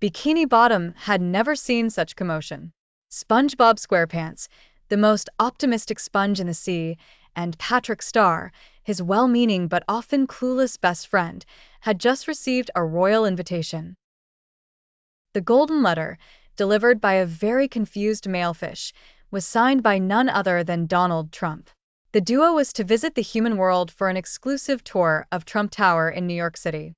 Bikini Bottom had never seen such commotion. SpongeBob SquarePants, the most optimistic sponge in the sea, and Patrick Star, his well-meaning but often clueless best friend, had just received a royal invitation. The golden letter, delivered by a very confused malefish, was signed by none other than Donald Trump. The duo was to visit the human world for an exclusive tour of Trump Tower in New York City.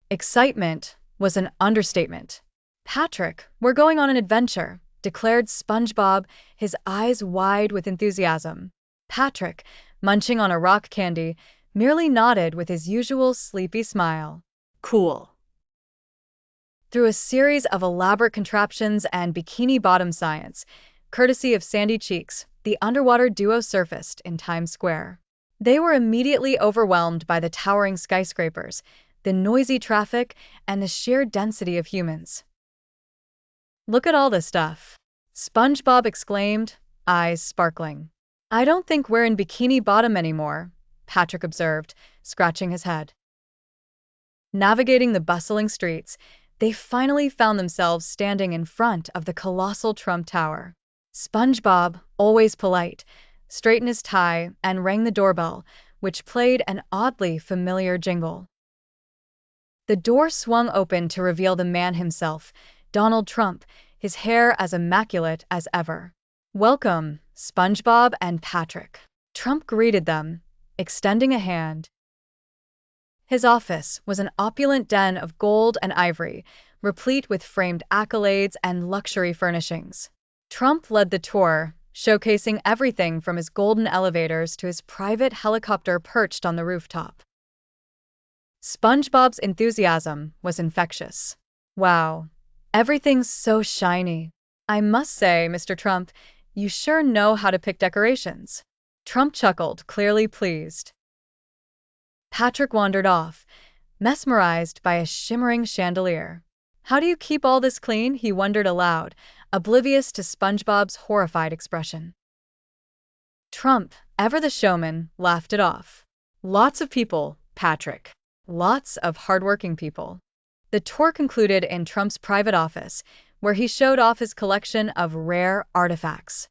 Excitement was an understatement. "Patrick, we're going on an adventure," declared SpongeBob, his eyes wide with enthusiasm. Patrick, munching on a rock candy, merely nodded with his usual sleepy smile. "Cool." Through a series of elaborate contraptions and Bikini Bottom science, courtesy of Sandy Cheeks, the underwater duo surfaced in Times Square. They were immediately overwhelmed by the towering skyscrapers, the noisy traffic, and the sheer density of humans. "Look at all this stuff," SpongeBob exclaimed, eyes sparkling. "I don't think we're in Bikini Bottom anymore," Patrick observed, scratching his head. Navigating the bustling streets, they finally found themselves standing in front of the colossal Trump Tower. SpongeBob, always polite, straightened his tie and rang the doorbell, which played an oddly familiar jingle. The door swung open to reveal the man himself, Donald Trump, his hair as immaculate as ever. "Welcome, SpongeBob and Patrick," Trump greeted them, extending a hand. His office was an opulent den of gold and ivory, replete with framed accolades and luxury furnishings. Trump led the tour, showcasing everything from his golden elevators to his private helicopter perched on the rooftop. SpongeBob's enthusiasm was infectious. "Wow, everything's so shiny. I must say, Mr. Trump, you sure know how to pick decorations." Trump chuckled, clearly pleased. Patrick wandered off, mesmerized by a shimmering chandelier. "How do you keep all this clean?" he wondered aloud, oblivious to SpongeBob's horrified expression. Trump, ever the showman, laughed it off. "Lots of people, Patrick. Lots of hardworking people." The tour concluded in Trump's private office, where he showed off his collection of rare artifacts.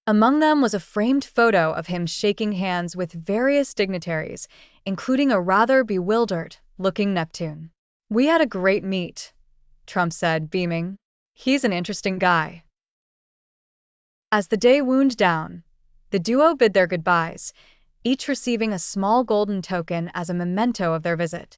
Among them was a framed photo of him shaking hands with various dignitaries, including a rather bewildered-looking Neptune. "We had a great meet," Trump said, beaming. "He's an interesting guy." As the day wound down, the duo bid their goodbyes, each receiving a small golden token as a memento of their visit.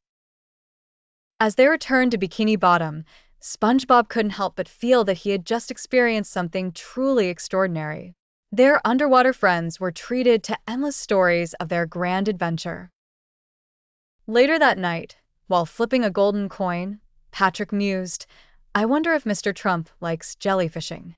As they returned to Bikini Bottom, SpongeBob couldn't help but feel that he had just experienced something truly extraordinary. Their underwater friends were treated to endless stories of their grand adventure. Later that night, while flipping a golden coin, Patrick mused, "I wonder if Mr. Trump likes jellyfishing."